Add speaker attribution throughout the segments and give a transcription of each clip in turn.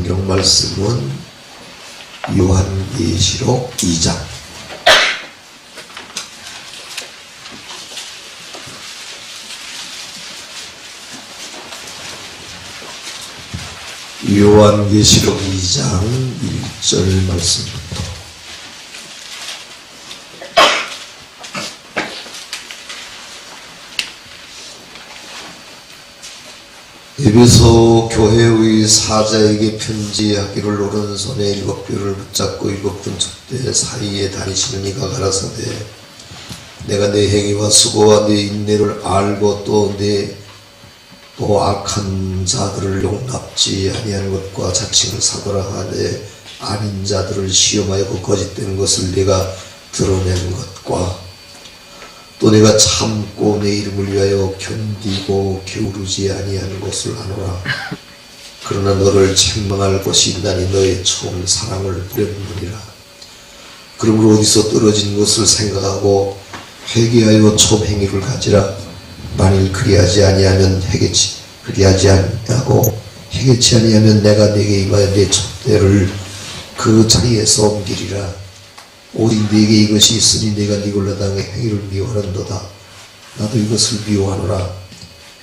Speaker 1: 성경 말씀은 요한계시록 2장 요한계시록 2장 1절 말씀부터 에베소 교회의 사자에게 편지하기를 오른손에 7뼈를 붙잡고 7분 촛대 사이에 다니시는 이가 가라사대 내가 내 행위와 수고와 내 인내를 알고 또 악한 자들을 용납지 아니하는 것과 자칭을 사도라 하되 아닌 자들을 시험하여 그 거짓된 것을 내가 드러내는 것과 또 내가 참고 내 이름을 위하여 견디고 게으르지 아니하는 것을 아노라. 그러나 너를 책망할 것이 있나니 너의 처음 사랑을 버렸느니라. 그러므로 어디서 떨어진 것을 생각하고 회개하여 처음 행위를 가지라. 만일 그리하지 아니하면 그리하지 아니하고 해결치 아니하면 내가 네게 임하여 내 촛대를 그 자리에서 옮기리라. 오직 네게 이것이 있으니 내가 니골라당의 행위를 미워하는도다. 나도 이것을 미워하노라.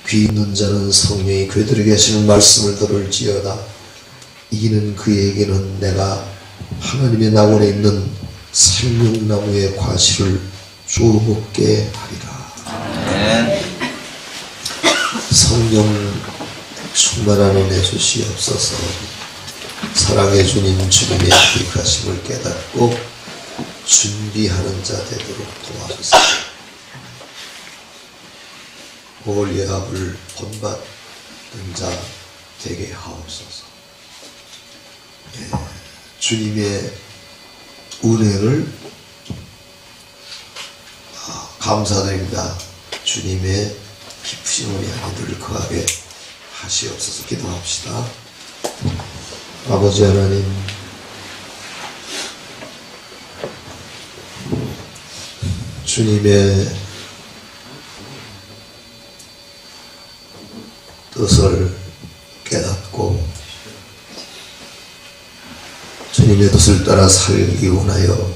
Speaker 1: 귀 있는 자는 성령이 그들에게 하시는 말씀을 들을지어다. 이기는 그에게는 내가 하나님의 낙원에 있는 생명나무의 과실을 주워 먹게 하리라. 성령 충만한 은혜 주시옵소서. 사랑의 주님 주님의 기획하심을 깨닫고 준비하는 자 되도록 도와주세요. 올예합을 본받는 자 되게 하옵소서. 주님의 은혜를 감사드립니다. 주님의 깊으신 은혜 안에 늘 거하게 하시옵소서. 기도합시다. 아버지 하나님, 주님의 뜻을 깨닫고 주님의 뜻을 따라 살기 원하여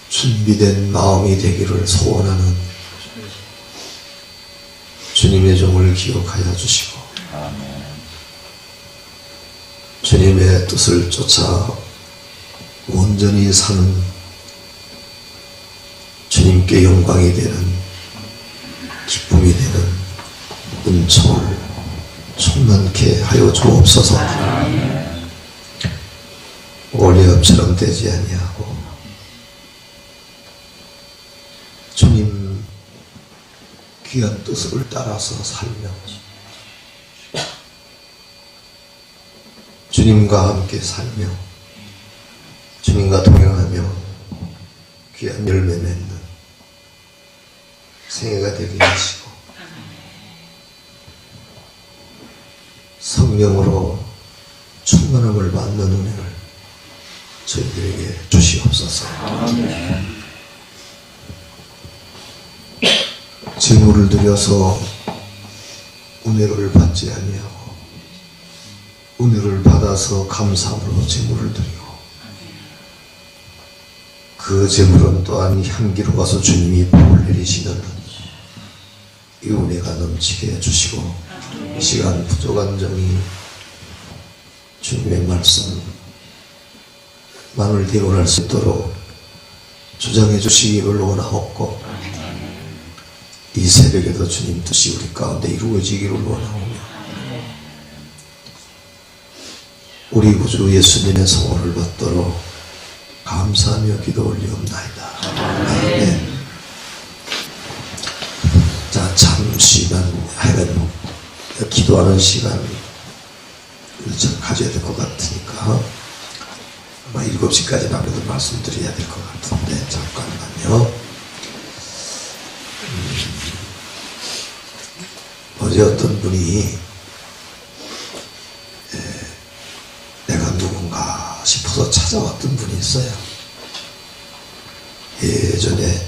Speaker 1: 준비된 마음이 되기를 소원하는 주님의 종을 기억하여 주시고 주님의 뜻을 쫓아 온전히 사는 주님께 영광이 되는 기쁨이 되는 은총을 충만케 하여 주옵소서. 올예합처럼 되지 아니하고 주님 귀한 뜻을 따라서 살며 주님과 함께 살며 주님과 동행하며 귀한 열매 맺는 생애가 되게 하시고 성령으로 충만함을 받는 은혜를 저희들에게 주시옵소서. 제물을 드려서 은혜를 받지 아니하고 은혜를 받아서 감사함으로 제물을 드리고 그 제물은 또한 향기로 가서 주님이 복을 내리시는 이 은혜가 넘치게 해주시고 이 시간 부족한 점이 주님의 말씀만을 대원할 수 있도록 주장해 주시기를 원하옵고 이 새벽에도 주님 뜻이 우리 가운데 이루어지기를 원하오며 우리 구주 예수님의 성호를 받도록 감사하며 기도 올리옵나이다. 아멘. 자, 잠시만 하여간 기도하는 시간을 좀 가져야 될 것 같으니까 아마 7시까지는 아무래도 말씀드려야 될 것 같은데 잠깐만요. 어제 어떤 분이 내가 누군가 싶어서 찾아왔던 분이 있어요. 예전에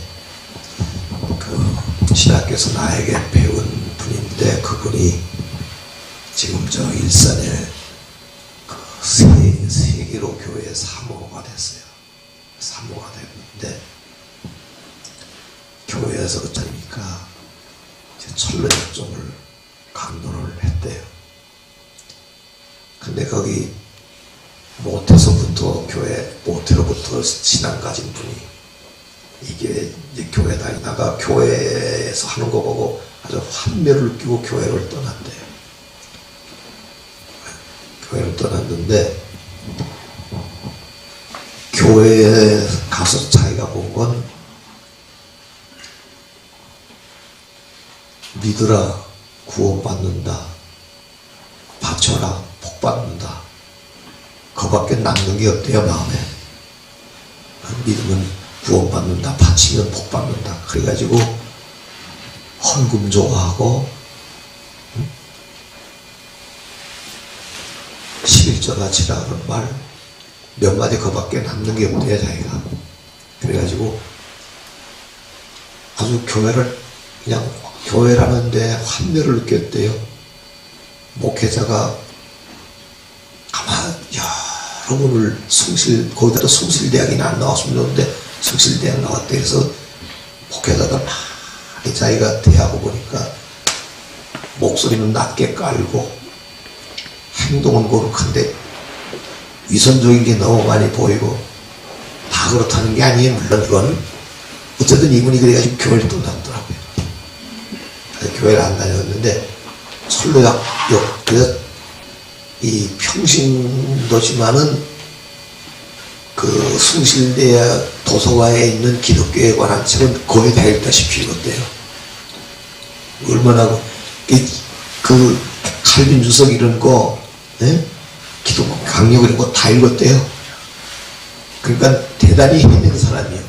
Speaker 1: 그 신학교에서 나에게 배운 분인데 그분이 지금 저 일산에 계기로 교회 사모가 됐어요. 사모가 됐는데 교회에서 어쩌니까 철로역종을 강론을 했대요. 근데 거기 모태서부터 교회 모태로부터 신앙 가진 분이 이게 이제 교회 다니다가 교회에서 하는 거 보고 아주 환멸을 끼고 교회를 떠났대요. 교회를 떠났는데 교회에 가서 자기가 본 건 믿으라 구원받는다, 바쳐라 복받는다, 그밖에 남는 게 없대요. 마음에 믿으면 구원받는다, 바치면 복받는다. 그래가지고 헌금 좋아하고 11조 바치라 그런 말 몇 마디 그밖에 남는 게 없대요. 자기가. 그래가지고 아주 교회를 그냥 교회라는데 환멸을 느꼈대요. 목회자가 아마 여러 분을 거기다 숭실대학이나 안 나왔으면 좋은데 숭실대학 나왔대. 그래서 목회자가 많이 자기가 대하고 보니까 목소리는 낮게 깔고 행동은 거룩한데 위선적인 게 너무 많이 보이고 다 그렇다는 게 아니에요. 물론 그건 어쨌든 이분이 그래가지고 교회를 떠났더라고요. 교회를 안 다녔는데 철로역 이 평신도지만은 그 숭실대학 도서관에 있는 기독교에 관한 책은 거의 다 읽다시피 읽었대요. 얼마나 그 칼빈 주석 이런 거, 기독교 강력 이런 거 다 읽었대요. 그러니까 대단히 헤맨 사람이에요.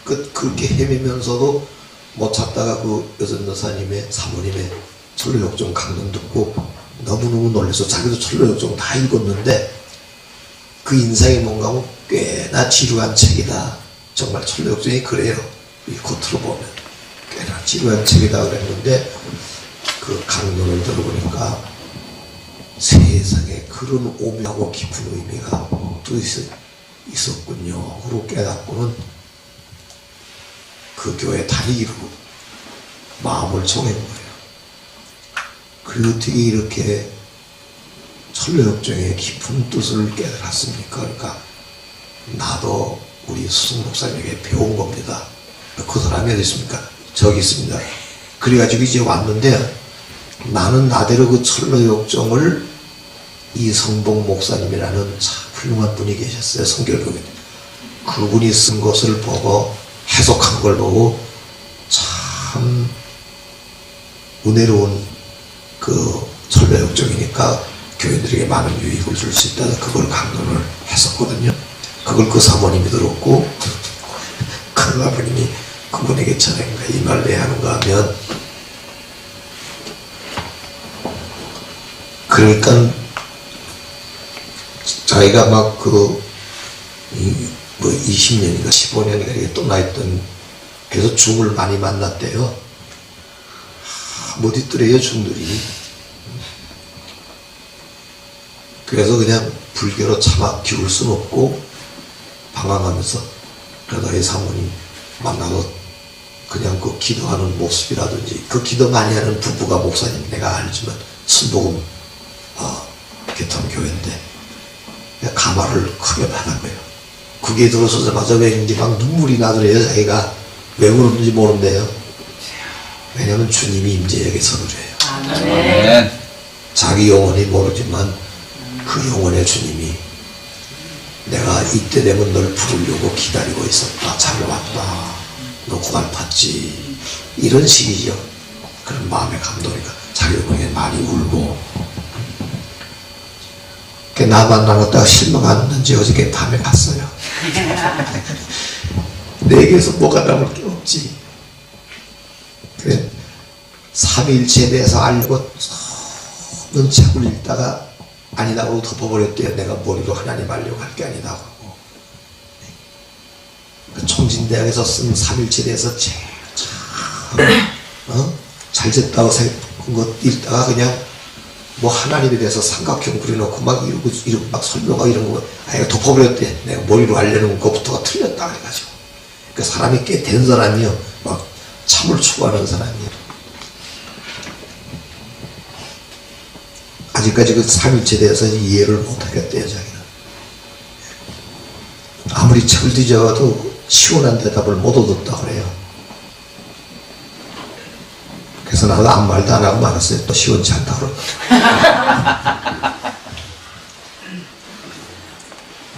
Speaker 1: 그렇게 헤매면서도 못 찾다가 그 여전 여사님의 사모님의 철로역종 강론 듣고 너무너무 놀라서 자기도 철로역종 다 읽었는데 그 인상이 뭔가 하면 꽤나 지루한 책이다. 정말 철로역종이 그래요. 이 겉으로 보면 꽤나 지루한 책이다 그랬는데 그 강론을 들어보니까 세상에 그런 오묘하고 깊은 의미가 또 있었군요. 그리고 깨닫고는 그 교회 다니기로 마음을 정한 거예요. 그리고 어떻게 이렇게 철로역종의 깊은 뜻을 깨달았습니까? 그러니까 나도 우리 수승 목사님에게 배운 겁니다. 그 사람이 어디 있습니까? 저기 있습니다. 그래가지고 이제 왔는데 나는 나대로 그 철로역종을 이성봉 목사님이라는 참 훌륭한 분이 계셨어요. 성결교회. 그분이 쓴 것을 보고 해석한 걸 보고 참 은혜로운 그 철로역종이니까 교인들에게 많은 유익을 줄 수 있다는 그걸 강론을 했었거든요. 그걸 그 사모님이 들었고 그 아버님이 그분에게 전했는가 이 말을 왜 하는가 하면 그러니까 자기가 막 뭐 20년인가 15년인가 이렇게 떠나 있던 그래서 중을 많이 만났대요. 못 있더래요 중들이. 그래서 그냥 불교로 차마 기울 순 없고 방황하면서 그러다 이 사모님 만나서 그냥 그 기도하는 모습이라든지 그 기도 많이 하는 부부가 목사님 내가 알지만 순복음 개통교회인데 가마를 크게 받은 거예요. 그게 들어서자마자 왠지 막 눈물이 나더래요. 자기가 왜 그러는지 모른대요. 왜냐면 주님이 임재 여기서 그래요.
Speaker 2: 아멘.
Speaker 1: 자기 영혼이 모르지만 그 영혼의 주님이 내가 이때 되면 널 부르려고 기다리고 있었다. 잘 왔다. 너 고달팠지. 이런 식이죠. 그런 마음의 감동이니까 자기 영혼에 많이 울고 나 만나다가 실망하는지 어저께 밤에 갔어요. 내게서 뭐가 남을 게 없지. 그래 3일체에 대해서 알려고 넌 책을 읽다가 아니다고 덮어버렸대요. 내가 머리로 하나님 알려고 할 게 아니다고 하고. 그 총진대학에서 쓴 3일체에 대해서 제일 잘 됐다고 생각한 것 읽다가 그냥 뭐 하나님에 대해서 삼각형 그려놓고 막 이러고 막 설명하고 이런 거 아예 덮어버렸대. 내가 머리로 알려놓은 것부터가 틀렸다 그래가지고. 그 사람이 꽤 된 사람이요. 막 참을 추구하는 사람이요. 아직까지 그 삼일체에 대해서 이해를 못하겠대요 자기는. 아무리 책을 뒤져도 시원한 대답을 못 얻었다 그래요. 그래서 나도 아무 말도 안 하고 말았어요. 또 시원치 않다 그러고.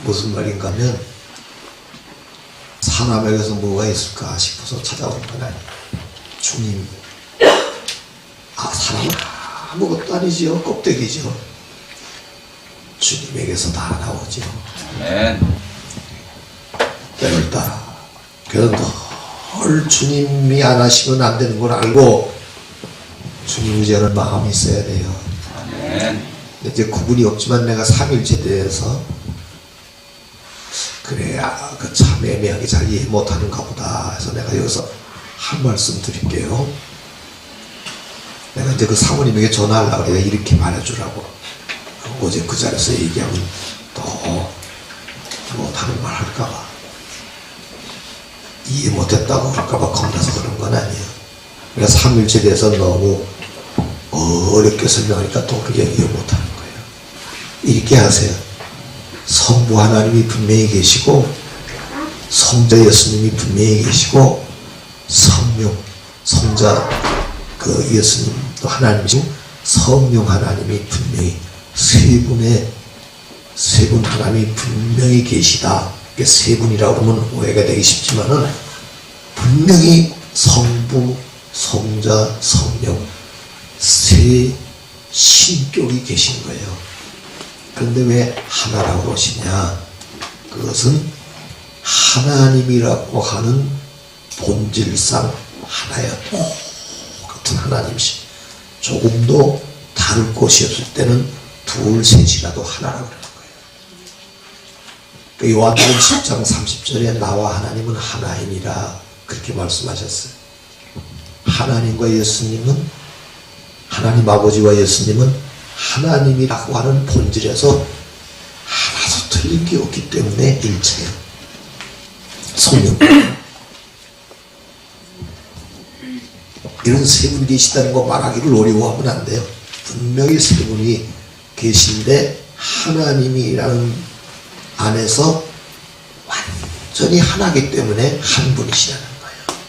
Speaker 1: 무슨 말인가 하면 사람에게서 뭐가 있을까 싶어서 찾아온 건 아니에요. 주님. 사람은 아무것도 아니지요. 껍데기죠. 주님에게서 다 나오죠. 때를 따라. 그래서 늘 주님이 안 하시면 안 되는 걸 알고 주님 의지하는 마음이 있어야 돼요. 이제 구분이 없지만 내가 삼일체에 대해서 그래 그 참 애매하게 잘 이해 못하는가 보다 해서 내가 여기서 한 말씀 드릴게요. 내가 이제 그 사모님에게 전화하려고 그래요. 이렇게 말해주라고. 어제 그 자리에서 얘기하면 또 못하는 말 할까봐 이해 못했다고 할까봐 겁나서 그런 건 아니에요. 그러니까 삼일체에 대해서 너무 어렵게 설명하니까 또 그게 이해 못하는 거예요. 이렇게 하세요. 성부 하나님이 분명히 계시고 성자 예수님이 분명히 계시고 성자 그 예수님도 하나님이시고 성령 하나님이 분명히 세 분 하나님이 분명히 계시다. 세 분이라고 하면 오해가 되기 쉽지만은 분명히 성부, 성자, 성령 세 신격이 계신 거예요. 그런데 왜 하나라고 하시냐? 그것은 하나님이라고 하는 본질상 하나야. 똑같은 하나님이시. 조금도 다를 곳이 없을 때는 둘, 셋이라도 하나라고 그러는 거예요. 요한복음 10장 30절에 나와 하나님은 하나이니라 그렇게 말씀하셨어요. 하나님과 예수님은 하나님 아버지와 예수님은 하나님이라고 하는 본질에서 하나도 틀린 게 없기 때문에 일체예요. 성령 이런 세 분이 계시다는 거 말하기를 어려워하면 안 돼요. 분명히 세 분이 계신데 하나님이라는 안에서 완전히 하나이기 때문에 한 분이시라는 거예요.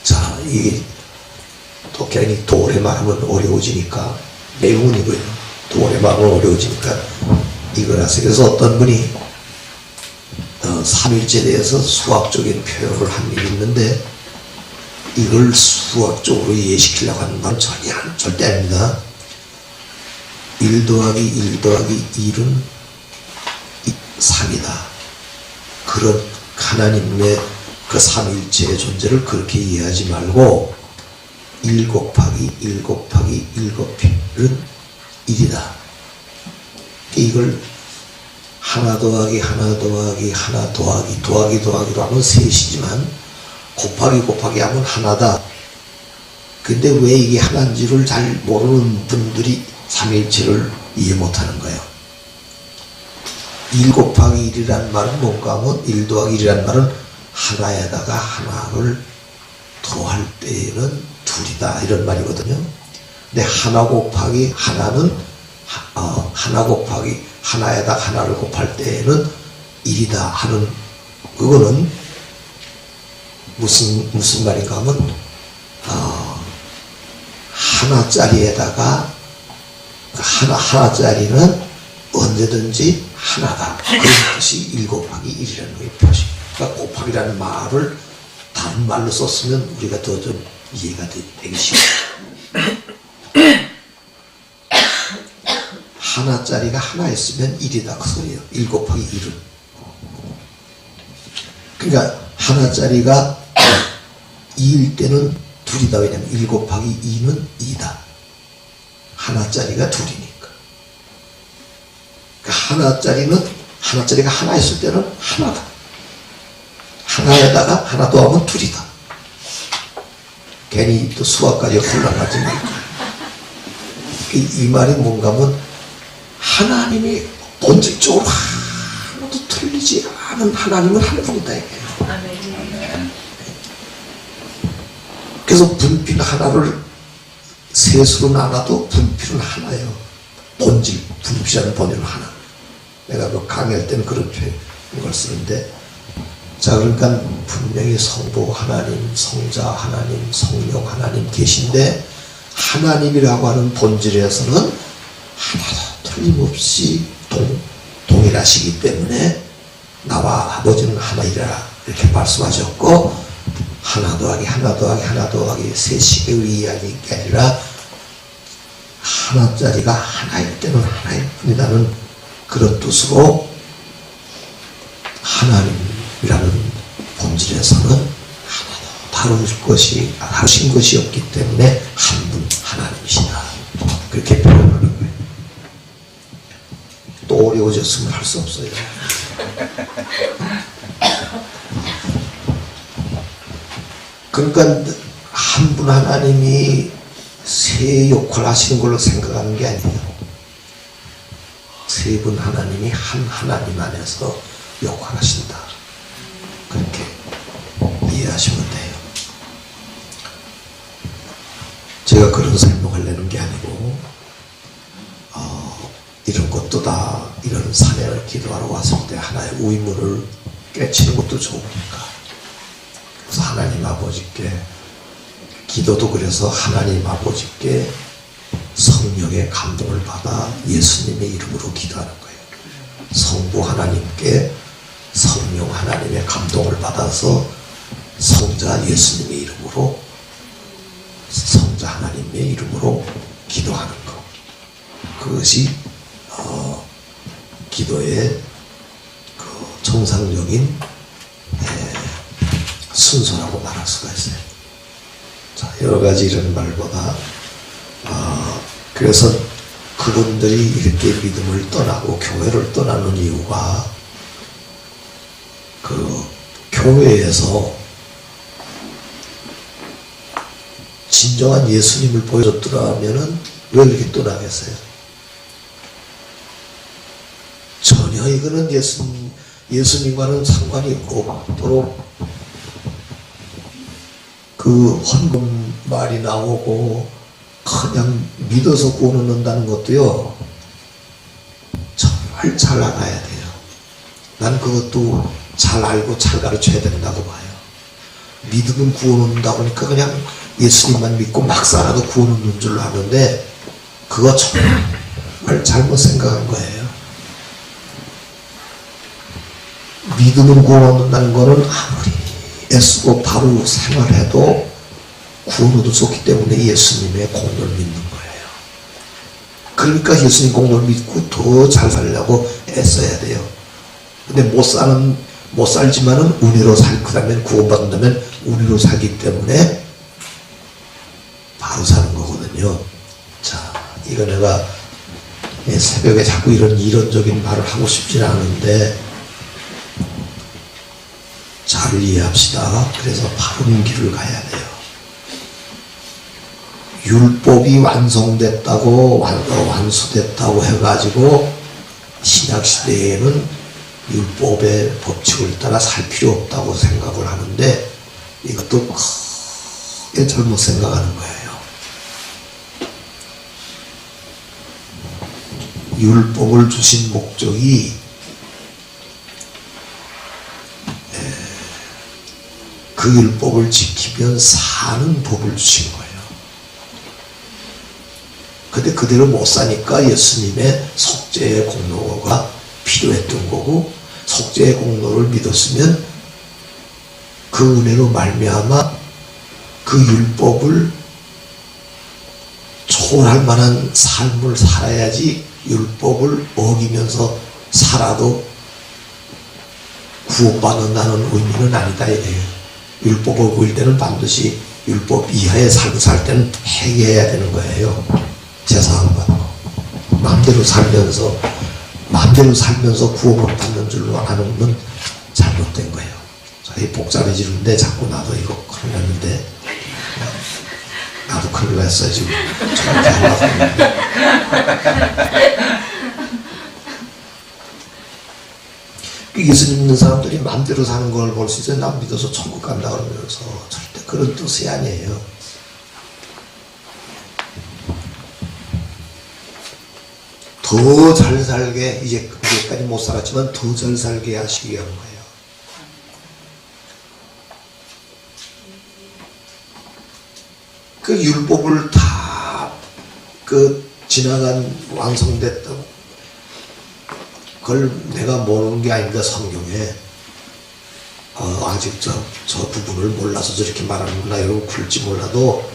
Speaker 1: 자, 이게 또 괜히 도래 말하면 어려워지니까 내용이고요. 도래 말하면 어려워지니까 이걸 하세요. 그래서 어떤 분이 삼일체에 대해서 수학적인 표현을 한 일이 있는데 이걸 수학적으로 이해시키려고 하는 건 절대 아닙니다. 1 더하기 1 더하기 1은 3이다. 그런 하나님의 그 삼일체의 존재를 그렇게 이해하지 말고 1 곱하기 1 곱하기 1 곱하기 1은 1이다. 이걸 하나 더하기 하나 더하기 하나 더하기 더하기로 하면 셋이지만 곱하기 곱하기 하면 하나다. 근데 왜 이게 하나인지를 잘 모르는 분들이 삼일체를 이해 못하는 거예요. 1 곱하기 1이라는 말은 뭔가 하면 1 더하기 1이라는 말은 하나에다가 하나를 더할 때에는 둘이다 이런 말이거든요. 근데 하나 곱하기 하나는 하나 곱하기 하나에다 하나를 곱할 때에는 1이다 하는 그거는 무슨 말인가 하면 하나짜리에다가 하나짜리는 언제든지 하나다. 그런 것이 1 곱하기 1이라는 거의 표시. 그러니까 곱하기라는 말을 다른 말로 썼으면 우리가 더 좀 이해가 되기 쉬워요. 하나짜리가 하나 있으면 1이다 그 소리예요. 1 곱하기 1은. 그러니까 하나짜리가 2일 때는 둘이다. 왜냐면 1 곱하기 2는 2다. 하나짜리가 둘이니까. 그러니까 하나짜리가 하나 있을 때는 하나다. 하나에다가 하나 더하면 둘이다. 괜히 또 수학까지 혼란하지 말고. 이 말이 뭔가 하면 하나님이 본질적으로 하나도 틀리지 않은 하나님은 한 분이다 이거예요. 그래서 분필 하나를 셋으로 나눠도 분필은 하나예요. 본질, 분필이라는 본질은 하나. 내가 그 강의할 때는 그런 표현을 쓰는데, 자, 그러니까 분명히 성부 하나님, 성자 하나님, 성령 하나님 계신데, 하나님이라고 하는 본질에서는 하나도 틀림없이 동일하시기 때문에 나와 아버지는 하나이라 이렇게 말씀하셨고, 하나 더하기 하나 더하기 하나 더하기 셋이 의미하는 게 아니라 하나짜리가 하나일 때는 하나일 뿐이라는 그런 뜻으로 하나님이라는 본질에서는 하나도 다루신 것이 없기 때문에 한 분 하나님이시다. 그렇게 표현하는 거예요. 또 어려워졌으면 할 수 없어요. 그러니까 한 분 하나님이 세 역할 하시는 걸로 생각하는 게 아니에요. 세 분 하나님이 한 하나님 안에서 역할하신다. 그렇게 이해하시면 돼요. 제가 그런 설명하려는 게 아니고 이런 것도 다 이런 사례를 기도하러 왔을 때 하나의 의문을 깨치는 것도 좋으니까. 그래서 하나님 아버지께 기도도 그래서 하나님 아버지께 성령의 감동을 받아 예수님의 이름으로 기도하는 거예요. 성부 하나님께 성령 하나님의 감동을 받아서 성자 예수님의 이름으로 성자 하나님의 이름으로 기도하는 것. 그것이 기도의 그 정상적인 순서라고 말할 수가 있어요. 자, 여러 가지 이런 말보다 그래서 그분들이 이렇게 믿음을 떠나고 교회를 떠나는 이유가 그 교회에서 진정한 예수님을 보여줬더라면은 왜 이렇게 떠나겠어요? 전혀 이거는 예수님과는 상관이 없도록 그 헌금 말이 나오고 그냥 믿어서 구원 얻는다는 것도요 정말 잘 알아야 돼요. 난 그것도 잘 알고 잘 가르쳐야 된다고 봐요. 믿으면 구원 얻는다고 하니까 그냥 예수님만 믿고 막 살아도 구원 얻는 줄로 아는데 그거 정말 잘못 생각한 거예요. 믿으면 구원 얻는다는 거는 아무리 애쓰고 바로 생활해도 구원 얻을 수 없기 때문에 예수님의 공로를 믿는 거예요. 그러니까 예수님 공로를 믿고 더 잘 살려고 애써야 돼요. 근데 못 살지만은 은혜로 그다음에 구원받는다면 은혜로 살기 때문에 바로 사는 거거든요. 자, 이거 내가 새벽에 자꾸 이런 이론적인 말을 하고 싶진 않은데 잘 이해합시다. 그래서 바른 길을 가야 돼요. 율법이 완성됐다고 완수됐다고 해가지고 신약시대에는 율법의 법칙을 따라 살 필요 없다고 생각을 하는데 이것도 크게 잘못 생각하는 거예요. 율법을 주신 목적이 그 율법을 지키면 사는 법을 주신 거예요. 근데 그대로 못 사니까 예수님의 속죄의 공로가 필요했던 거고, 속죄의 공로를 믿었으면 그 은혜로 말미암아 그 율법을 초월할 만한 삶을 살아야지 율법을 어기면서 살아도 구원받는다는 의미는 아니다 이래요. 율법을 어길 때는 반드시 율법 이하의 삶을 살 때는 회개해야 되는 거예요. 제사 안 받고 마음대로 살면서 구원을 받는 줄로 아는 건 잘못된 거예요. 자, 이 복잡해지는데 자꾸 나도 이거 큰일 났는데 나도 큰일 났어요 지금. 저렇게 하려고 했는데. 예수 믿는 사람들이 마음대로 사는 걸 볼 수 있어요. 난 믿어서 천국 간다 그러면서. 절대 그런 뜻이 아니에요. 더 잘 살게, 이제까지 못 살았지만 더 잘 살게 하시기 위한 거예요. 그 율법을 다 지나간 완성됐다고 그걸 내가 모르는 게 아닙니다. 성경에 아직 저 부분을 몰라서 저렇게 말하는구나 이러고 굴지 몰라도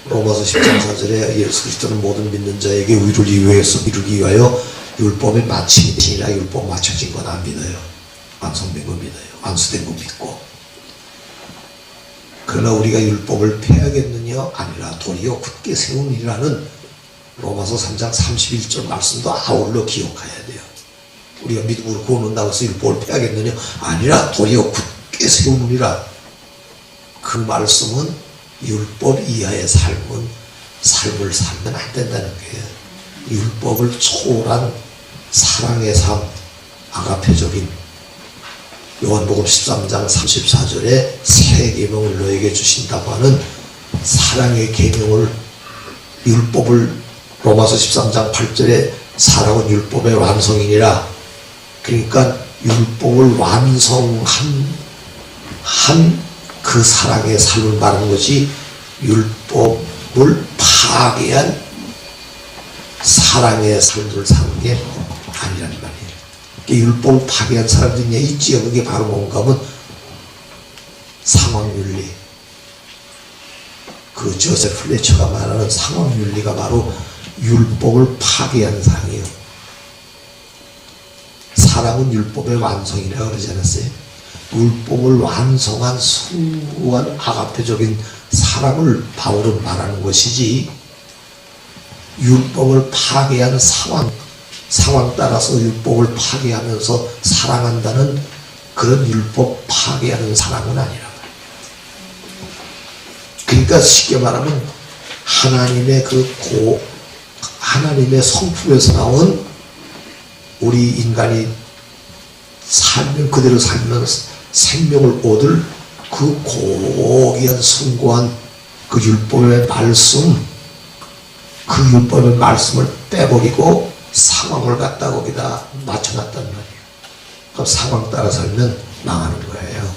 Speaker 1: 로마서 10장 4절에 예수 그리스도는 모든 믿는 자에게 의를 이루기 위하여 율법의 마침이라 율법 맞춰진 건 안 믿어요. 완성된 거 믿어요. 완수된 거 믿고. 그러나 우리가 율법을 폐하겠느냐? 아니라 도리어 굳게 세운 이라는 로마서 3장 31절 말씀도 아울러 기억해야 돼요. 우리가 믿음으로 구원한다고 해서 율법을 폐하겠느냐? 아니라 도리어 굳게 세우느니라. 그 말씀은 율법 이하의 삶을 살면 안 된다는 거예요. 율법을 초월한 사랑의 삶, 아가페적인 요한복음 13장 34절에 새 계명을 너에게 주신다고 하는 사랑의 계명을 율법을 로마서 13장 8절에 사랑은 율법의 완성이니라. 그러니까 율법을 완성한 그 사랑의 삶을 말하는 것이 율법을 파괴한 사랑의 삶을 사는 게 아니란 말이에요. 율법을 파괴한 사람들이 있지요. 그게 바로 뭔가 하면 상황윤리. 그 조셉 플래처가 말하는 상황윤리가 바로 율법을 파괴한 상이에요. 사랑은 율법의 완성이라고 그러지 않았어요? 율법을 완성한 숭고한 아가페적인 사랑을 바울은 말하는 것이지, 율법을 파괴한 상황 따라서 율법을 파괴하면서 사랑한다는 그런 율법 파괴하는 사랑은 아니라. 그러니까 쉽게 말하면 하나님의 성품에서 나온 우리 인간이 그대로 살면 생명을 얻을 그 고귀한 숭고한 그 율법의 말씀, 그 율법의 말씀을 빼버리고 상황을 갖다 거기다 맞춰놨단 말이에요. 그럼 상황 따라 살면 망하는 거예요.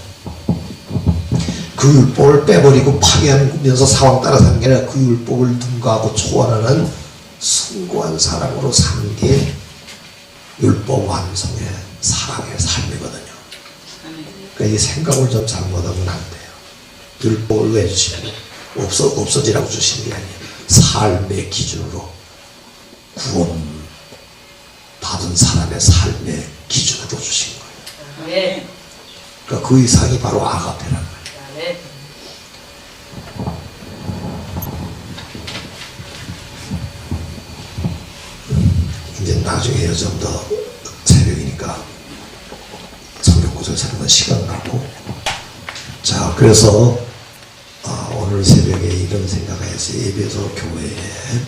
Speaker 1: 그 율법을 빼버리고 파괴하면서 상황 따라 사는 게 아니라 그 율법을 능가하고 초월하는 숭고한 사랑으로 사는 게 율법 완성의 사랑의 삶이거든요. 그러니까 이 생각을 좀 잘못하면 안 돼요. 율법을 왜 주시냐면 없어지라고 주시는 게 아니에요. 삶의 기준으로 구원 받은 사람의 삶의 기준으로 주신 거예요. 그러니까 그 이상이 바로 아가페란 말이에요. 이제 나중에 좀 더 새벽이니까 성경구절 사는 시간 갖고, 자, 그래서 오늘 새벽에 이런 생각을 했어요. 예배소 교회에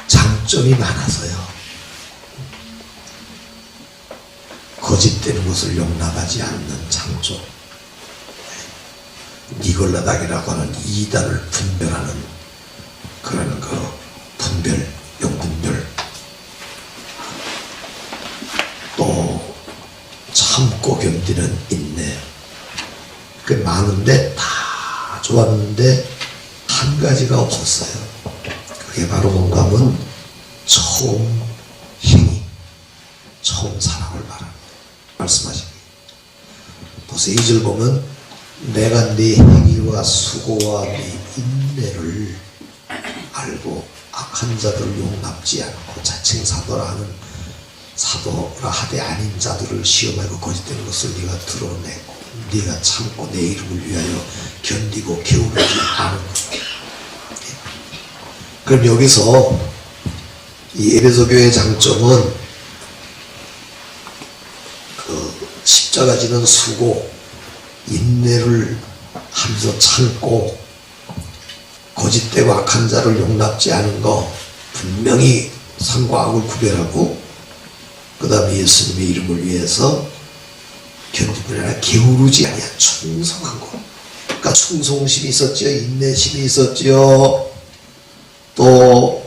Speaker 1: 장점이 많아서요. 거짓되는 것을 용납하지 않는 장점, 니골라닥이라고 하는 이단을 분별하는 그런 영분별, 또 참고 견디는 인내. 그 많은데 다 좋았는데 한 가지가 없었어요. 그게 바로 뭔가 하면 처음 사랑을 말씀하시기. 벌써 2절 보면 내가 네 행위와 수고와 네 인내를 알고 악한 자들을 용납지 않고 자칭 사도라 하되 아닌 자들을 시험하고 거짓되는 것을 네가 드러내고 네가 참고 내 이름을 위하여 견디고 게으르지 않은 것. 그럼 여기서 이 에베소 교회의 장점은 그 십자가 지는 수고, 인내를 하면서 참고 거짓되고 악한 자를 용납지 않은 거 분명히 선과 악을 구별하고 그 다음에 예수님의 이름을 위해서 견디뿐 아니라 게으르지 아니한 충성한 거. 그러니까 충성심이 있었지요. 인내심이 있었지요. 또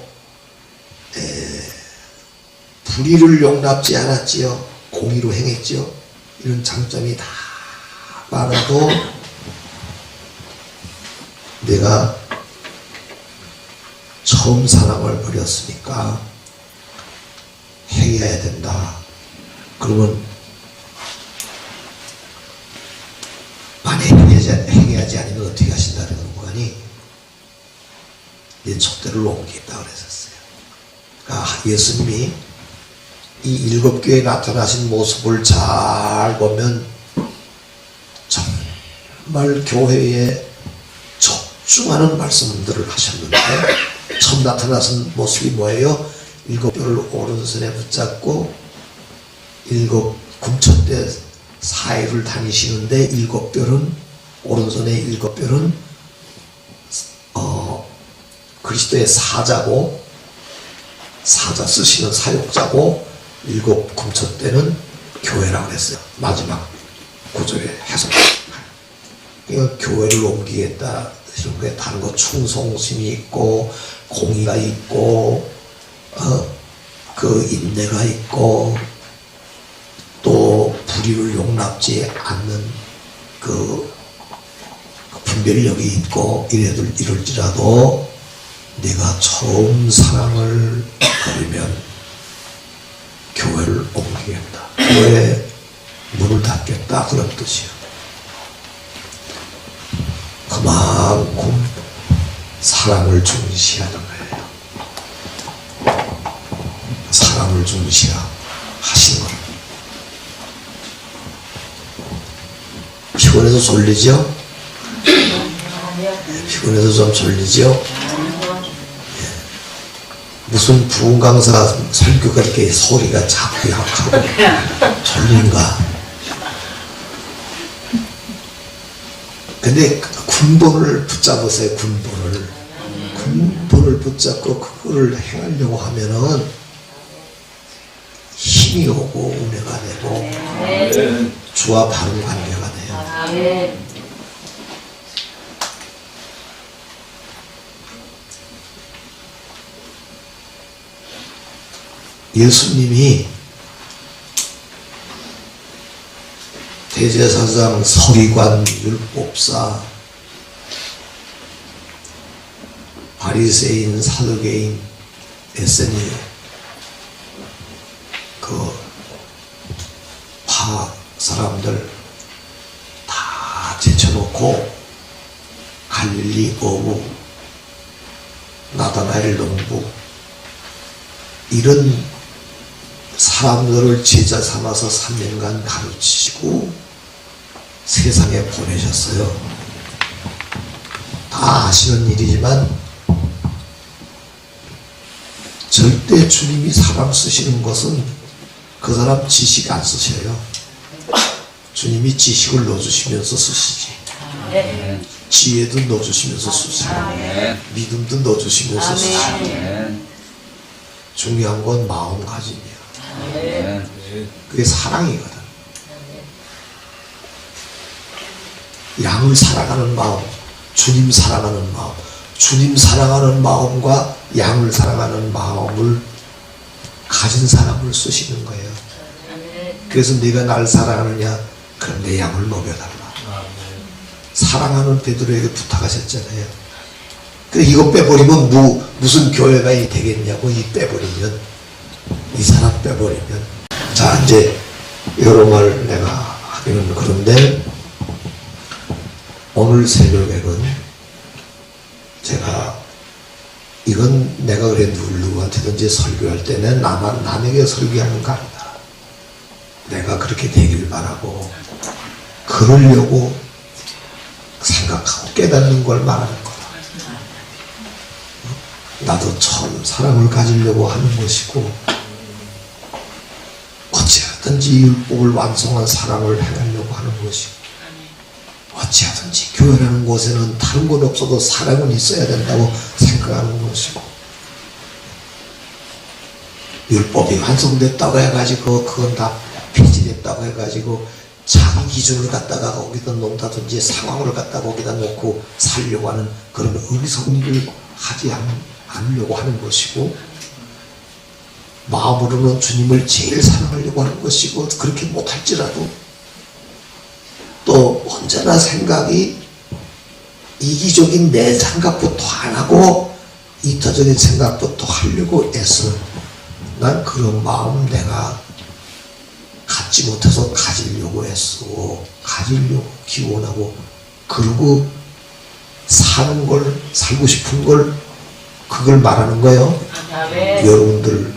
Speaker 1: 불의를 용납지 않았지요. 공의로 행했지요. 이런 장점이 다 많아도 내가 처음 사랑을 버렸으니까 행해야 된다. 그러면 만약 행해야지 않으면 어떻게 하신다는 공간이 내 촛대를 옮긴다 그랬었어요. 그러니까 예수님이 이 7교회에 나타나신 모습을 잘 보면 정말 교회에 적중하는 말씀들을 하셨는데 처음 나타나신 모습이 뭐예요? 7뼈를 오른손에 붙잡고 7 금천대 사이를 다니시는데 7뼈는 오른손에 7뼈는 그리스도의 사자고 사자 쓰시는 사역자고 7 금천대는 교회라고 했어요. 마지막 구절에 해석. 그러니까 교회를 옮기겠다. 이런 게 다른 거 충성심이 있고 공의가 있고 그 인내가 있고 또 불의를 용납지 않는 그 분별력이 있고 이럴지라도 내가 처음 사랑을 버리면 교회를 옮기겠다. 교회 문을 닫겠다. 그런 뜻이에요. 그만큼 사랑을 중시하는 거예요. 사랑을 중시하신 거예요. 피곤해서 졸리죠? 피곤해서 좀 졸리죠? 무슨 부흥 강사 설교가 이렇게 소리가 작고 약하고 졸린가? 근데 군본을 붙잡으세요. 군본을 붙잡고 그거를 행하려고 하면은 힘이 오고 은혜가 되고 주와 바른 관계가 돼요. 예수님이 대제사장, 서기관, 율법사, 바리새인, 사두개인, 에세니 파 사람들 다 제쳐놓고 갈릴리 어부, 나다나엘 농부 이런 사람들을 제자 삼아서 3년간 가르치시고 세상에 보내셨어요. 다 아시는 일이지만 절대 주님이 사람 쓰시는 것은 그 사람 지식 안 쓰셔요. 주님이 지식을 넣어주시면서 쓰시지. 지혜도 넣어주시면서 쓰시고 믿음도 넣어주시면서 쓰시고 중요한 건 마음가짐이야. 그게 사랑이거든. 양을 사랑하는 마음, 주님 사랑하는 마음, 주님 사랑하는 마음과 양을 사랑하는 마음을 가진 사람을 쓰시는 거예요. 그래서 네가 날 사랑하느냐? 그럼 내 양을 먹여달라. 사랑하는 베드로에게 부탁하셨잖아요. 근데 이거 빼버리면 무슨 교회가 되겠냐고. 이 빼버리면, 이 사람 빼버리면. 자, 이제 여러 말 내가 하기는 그런데 오늘 새벽에는 제가 이건 내가 그래 누구한테든지 설교할 때는 남에게 설교하는 거 아니다. 내가 그렇게 되길 바라고 그러려고 생각하고 깨닫는 걸 말하는 거다. 나도 처음 사랑을 가지려고 하는 것이고 어찌하든지 율법을 완성한 사랑을 행하려고 하는 것이고 어찌하든지 교회라는 곳에는 다른 건 없어도 사랑은 있어야 된다고 생각하는 것이고, 율법이 완성됐다고 해가지고 그건 다 폐지됐다고 해가지고 자기 기준을 갖다가 거기다 놓다든지 상황을 갖다가 거기다 놓고 살려고 하는 그런 어리석은 일을 하지 않으려고 하는 것이고, 마음으로는 주님을 제일 사랑하려고 하는 것이고, 그렇게 못할지라도 또 언제나 생각이 이기적인 내 생각부터 안 하고 이타적인 생각부터 하려고 애써. 난 그런 마음 내가 갖지 못해서 가지려고 했어. 가지려고 기원하고, 그러고 사는 걸, 살고 싶은 걸, 그걸 말하는 거예요. 여러분들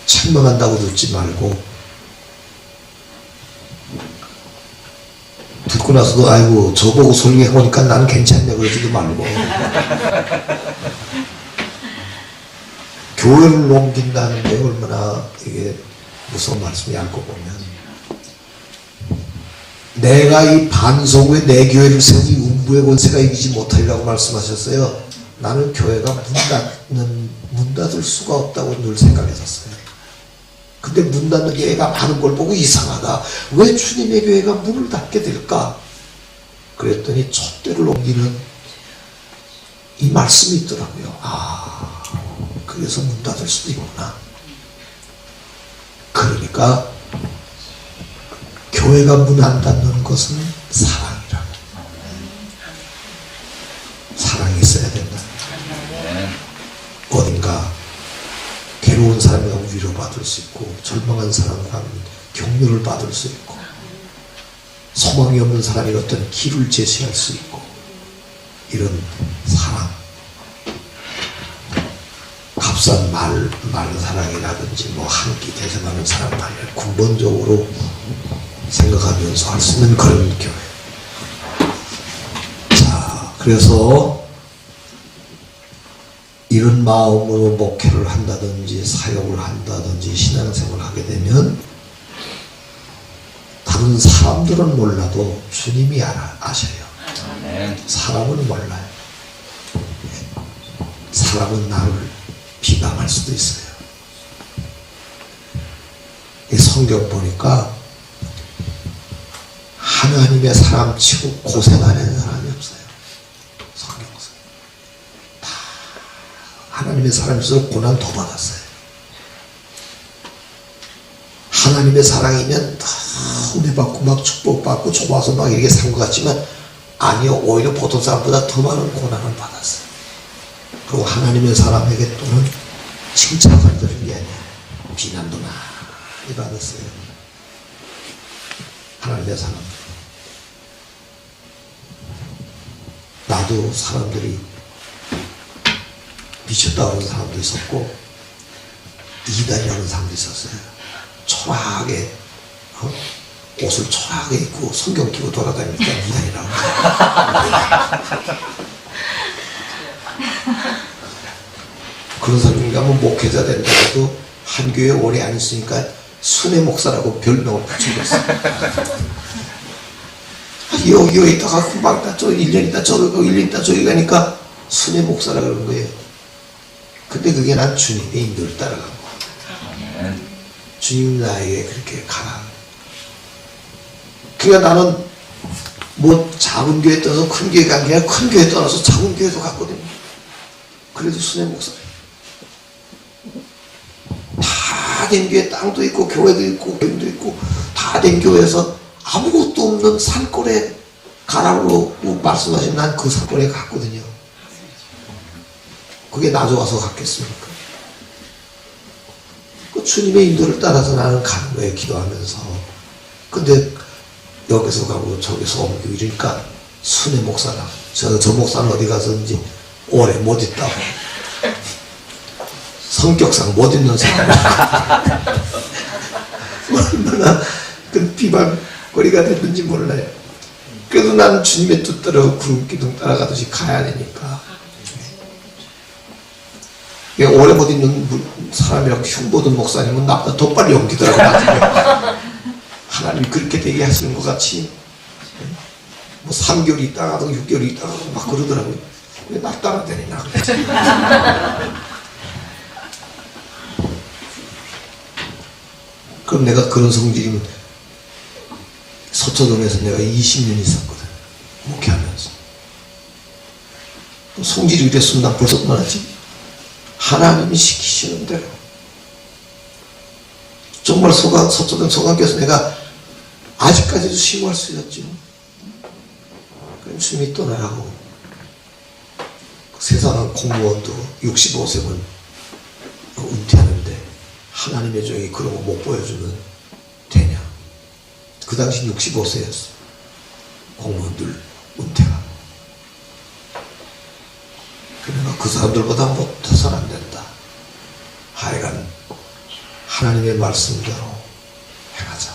Speaker 1: 책망한다고 듣지 말고, 듣고 나서도 아이고 저보고 설교해보니까 나는 괜찮네 그러지도 말고. 교회를 옮긴다는 게 얼마나 이게 무서운 말씀이 알고 보면, 내가 이 반석 에 내 교회를 세우니 음부의 권세가 이기지 못하리라고 말씀하셨어요. 나는 교회가 문 닫을 수가 없다고 늘 생각했었어요. 근데 문 닫는 교회가 많은 걸 보고 이상하다. 왜 주님의 교회가 문을 닫게 될까? 그랬더니 촛대를 옮기는 이 말씀이 있더라고요. 아, 그래서 문 닫을 수도 있구나. 그러니까 교회가 문 안 닫는 것은 사랑이라고. 사랑이 있어야 된다. 어딘가 괴로운 사람이라면 위로받을 수 있고, 절망한 사람이라면 격려를 받을 수 있고, 소망이 없는 사람이 어떤 길을 제시할 수 있고, 이런 사랑, 값싼 말 사랑이라든지 뭐 한 끼 대접하는 사람 말을 근본적으로 생각하면서 할 수 있는 그런 교회. 자, 그래서 이런 마음으로 목회를 한다든지 사역을 한다든지 신앙생활을 하게 되면 다른 사람들은 몰라도 주님이 아셔요. 사람은 몰라요. 사람은 나를 비방할 수도 있어요. 이 성경 보니까 하나님의 사람 치고 고생 안 하는 사람이 없어요. 성경에서 다 하나님의 사람일수록 고난 더 받았어요. 하나님의 사랑이면 다 은혜받고 막 축복받고 좋아서 막 이렇게 산 것 같지만, 아니요, 오히려 보통 사람보다 더 많은 고난을 받았어요. 그리고 하나님의 사람에게 또는 칭찬을 들은 게 아니에요. 비난도 많이 받았어요. 하나님의 사람. 나도 사람들이 미쳤다고 하는 사람도 있었고, 이단이라는 사람도 있었어요. 초라하게 옷을 초라하게 입고 성경 끼고 돌아다니니까 이단이라고. 그런 사람이 가면 목회자 된다고도 한 교회 오래 안 있으니까 순회 목사라고 별명을 붙여줬어요. 여기 있다가 금방 있다 저 1년 있다 저기 1년 있다 저기 가니까 순회 목사라 그러는 거예요. 근데 그게 난 주님의 인도를 따라간 거야. 주님 나에게 그렇게 가라. 그러니까 나는 뭐 작은 교회 떠서 큰 교회 간 게 아니라 큰 교회 떠나서 작은 교회도 갔거든요. 그래도 순회 목사예요. 다 된 교회, 땅도 있고 교회도 있고 교회도 있고 다 된 교회에서 아무것도 없는 산골에 가라고 말씀하신 난 그 산골에 갔거든요. 그게 나 좋아서 갔겠습니까? 그 주님의 인도를 따라서 나는 가는 거예요, 기도하면서. 근데 여기서 가고 저기서 오고 이러니까 순회 목사라. 저 목사는 어디 가서 이제 오래 못 있다고. 성격상 못 있는 사람. 얼마나 그 비방거리가 됐는지 몰라요. 그래도 나는 주님의 뜻대로 구름 기둥 따라가듯이 가야 되니까. 오래 못 있는 사람이라고 흉보던 목사님은 나보다 더 빨리 옮기더라고요. 하나님이 그렇게 되게 하시는 것 같이. 뭐 3개월 있다가 6개월 있다가 막 그러더라고요. 왜 날 따라다니나 그랬지. 그럼 내가 그런 성질이면 서초동에서 내가 20년 있었거든. 목회하면서. 성질이 이랬으면 난 벌써 그만하지. 하나님이 시키시는 대로. 정말 서초동 소강교에서 내가 아직까지도 심호할 수 있었죠. 그럼 주님이 떠나라고. 세상은 공무원도 65세면 은퇴하는데 하나님의 종이 그런 거 못 보여주면 되냐. 그 당시 65세였어. 공무원들 은퇴가. 그러니까 그 사람들보다 못해서는 안 된다. 하여간 하나님의 말씀대로 해가자.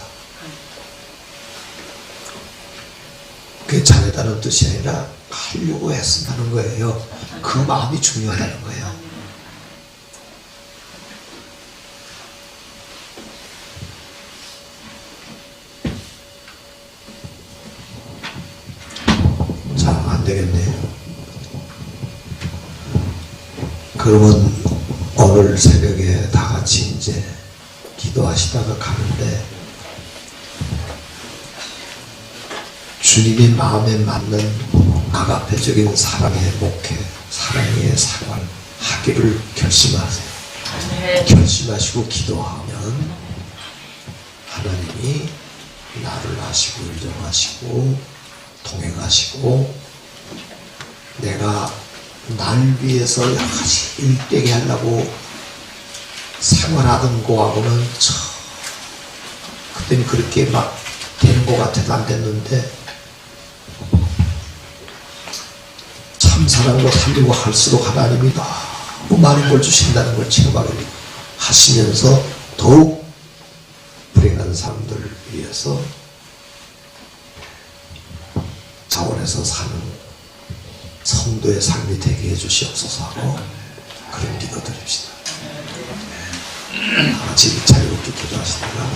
Speaker 1: 그게 잘했다는 뜻이 아니라 하려고 애쓴다는 거예요. 그 마음이 중요하다는 거예요. 자, 안 되겠네요. 그러면 오늘 새벽에 다 같이 이제 기도하시다가 가는데 주님의 마음에 맞는 아가페적인 사랑의 목회, 사랑의 생활 하기를 결심하세요. 네. 결심하시고 기도하면 하나님이 나를 하시고 인정하시고 동행하시고 내가 날 위해서 여러 가지 일되게 하려고 생활하던 거하고는 그때는 그렇게 막 되는 것 같아도 안 됐는데 참 사랑으로 살려고 할수록 하나님이 너무 많은 걸 주신다는 걸 체험하게 하시면서 더욱 불행한 사람들을 위해서 자원해서 사는 성도의 삶이 되게 해주시옵소서 하고 그런 기도 드립시다. 같이 자유롭게 기도하시다가